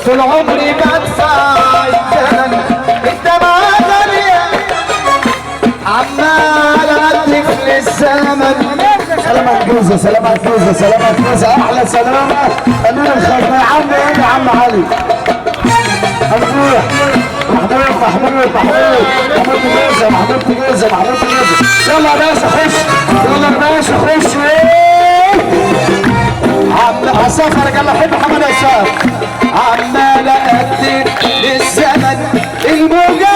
طول عمري بدفع الثمن الدمعة غالية عمال أدلف للزمن. سلامات جوزة سلامات جوزة سلامات جوزة احلى سلامة. امين الخزنة يا عم ايه يا عم علي محمود محمود جوزة محمود جوزة. يلا يا باشا خش يلا يا باشا خش. عم سفر قال احب محمد هشام عمال أدلف للزمن الموجة